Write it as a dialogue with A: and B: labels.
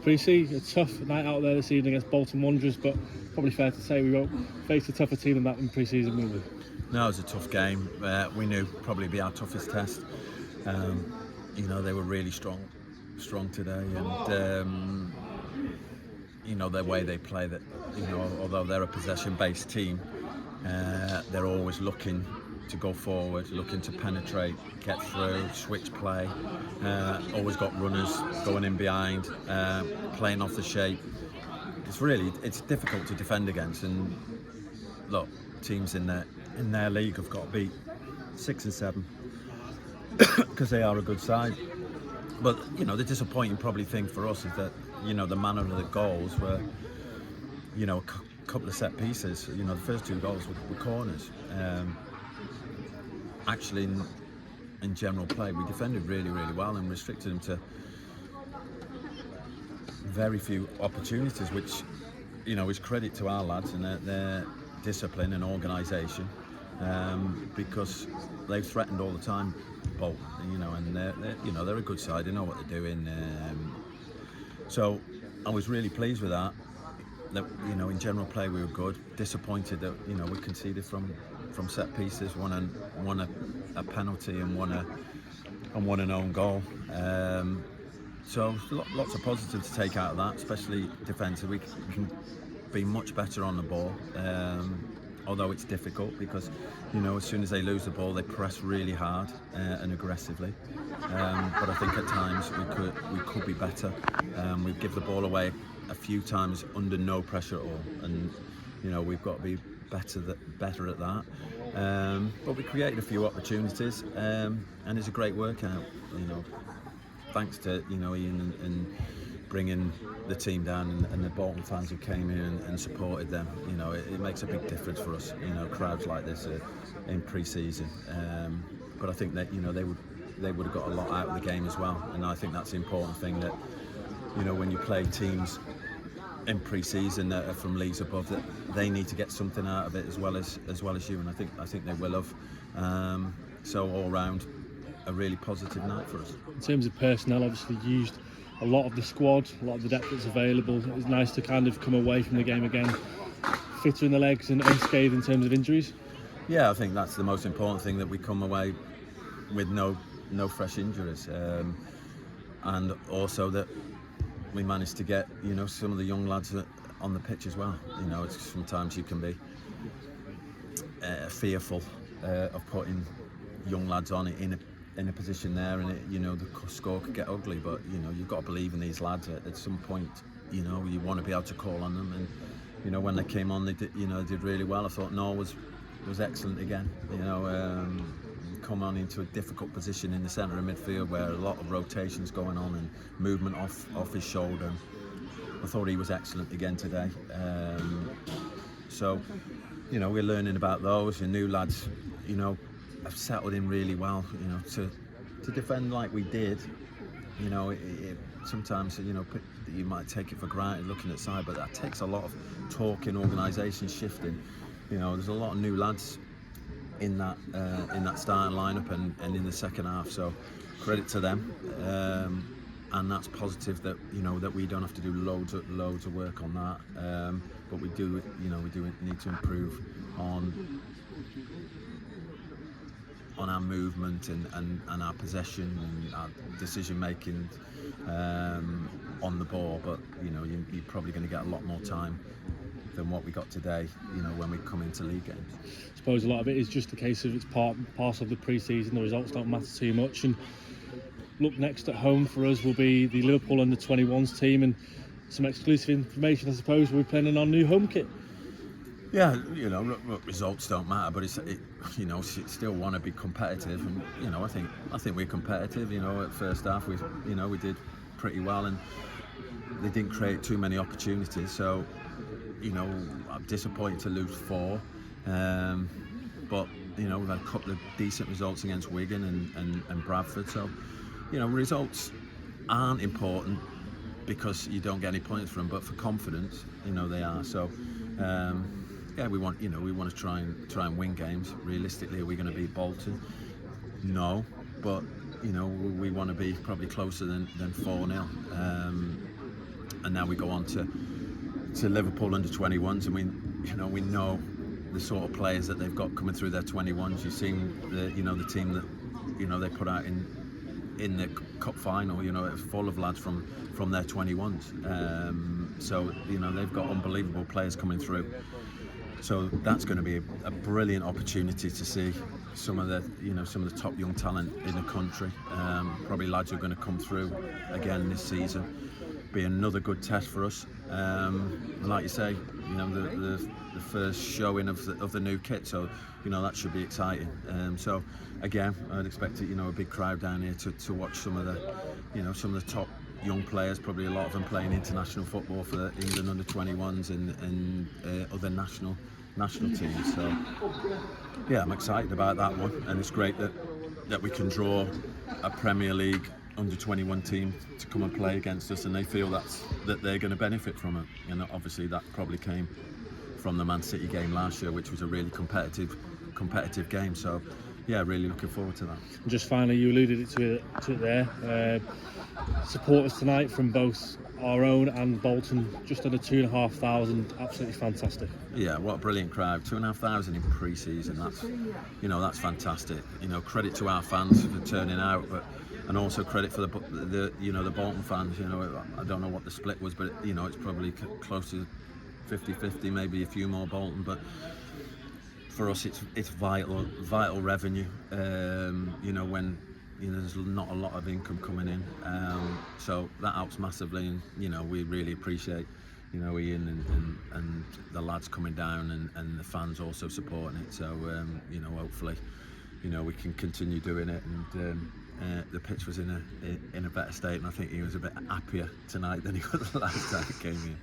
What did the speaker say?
A: Preece, a tough night out there this evening against Bolton Wanderers, but probably fair to say we won't face a tougher team than that in pre-season, will we?
B: No, it was a tough game. We knew probably be our toughest test. They were really strong today, and the way they play, that although they're a possession-based team, they're always looking to go forward, looking to penetrate, get through, switch play. Always got runners going in behind, playing off the shape. It's difficult to defend against, and look, teams in their league have got to beat 6 and 7 because they are a good side. But the disappointing probably thing for us is that the manner of the goals were a couple of set pieces. The first 2 goals were corners. Actually, in general play, we defended really, really well and restricted them to very few opportunities, which is credit to our lads and their discipline and organisation, because they've threatened all the time, Bolton, and they're a good side. They know what they're doing. So I was really pleased with that. That in general play we were good. Disappointed that we conceded from set pieces, won a penalty and won an own goal. So lots of positives to take out of that, especially defensively. We can be much better on the ball, although it's difficult because as soon as they lose the ball they press really hard and aggressively. But I think at times we could be better. We give the ball away a few times under no pressure at all, and we've got to be better at that. But we created a few opportunities, and it's a great workout. Thanks to Ian and bringing the team down, and the Bolton fans who came in and supported them. It makes a big difference for us. Crowds like this in pre-season. But I think that they would have got a lot out of the game as well, and I think that's the important thing, that when you play teams in pre-season that are from leagues above, that they need to get something out of it as well as you, and I think they will have. So all round, a really positive night for us.
A: In terms of personnel, obviously used a lot of the squad, a lot of the depth that's available. It was nice to kind of come away from the game again fitter in the legs and unscathed in terms of injuries.
B: Yeah, I think that's the most important thing, that we come away with no fresh injuries, and also that we managed to get some of the young lads on the pitch as well. Sometimes you can be fearful of putting young lads on it in a position there, and the score could get ugly. But you've got to believe in these lads. At some point, you want to be able to call on them, and when they came on, they did really well. I thought Noel was excellent again. Come on into a difficult position in the centre of midfield where a lot of rotations going on and movement off his shoulder. I thought he was excellent again today. So we're learning about those. Your new lads have settled in really well. To defend like we did, sometimes you might take it for granted looking at side, but that takes a lot of talking, organisation, shifting. There's a lot of new lads in that starting lineup and in the second half, so credit to them, and that's positive that that we don't have to do loads of work on that, but we do need to improve on our movement and our possession and our decision making on the ball. But you're probably going to get a lot more time than what we got today, when we come into league games.
A: I suppose a lot of it is just a case of it's parcel of the pre-season. The results don't matter too much. And look, next at home for us will be the Liverpool under-21s team, and some exclusive information, I suppose. We're playing in our new home kit.
B: Yeah, results don't matter, but you still want to be competitive, and I think we're competitive. At first half we did pretty well, and they didn't create too many opportunities. So I'm disappointed to lose 4, but we've had a couple of decent results against Wigan and Bradford. So results aren't important because you don't get any points from them, but for confidence, they are. So yeah, we want to try and win games. Realistically, are we going to beat Bolton? No, but we want to be probably closer than 4-0. and now we go on to Liverpool under 21s, and we know the sort of players that they've got coming through their 21s. You've seen the team that they put out in the cup final. It's full of lads from their 21s. So they've got unbelievable players coming through. So that's going to be a brilliant opportunity to see some of the top young talent in the country. Probably lads who are going to come through again this season. Be another good test for us. And like you say, the first showing of the new kit. So that should be exciting. So again, I'd expect a big crowd down here to watch some of the top young players. Probably a lot of them playing international football for the England under 21s and other national teams. So yeah, I'm excited about that one, and it's great that we can draw a Premier League under 21 team to come and play against us, and they feel that they're going to benefit from it. Obviously that probably came from the Man City game last year, which was a really competitive game. So yeah, really looking forward to that.
A: And just finally, you alluded to it there. Supporters tonight from both our own and Bolton, just under 2,500. Absolutely fantastic.
B: Yeah, what a brilliant crowd. 2,500 in pre-season. That's fantastic. Credit to our fans for turning out, and also credit for the Bolton fans. I don't know what the split was, but it's probably close to 50-50, maybe a few more Bolton, but for us it's vital revenue. When there's not a lot of income coming in, so that helps massively, and we really appreciate Ian and the lads coming down, and the fans also supporting it. So hopefully we can continue doing it, and the pitch was in a better state, and I think he was a bit happier tonight than he was the last time he came here.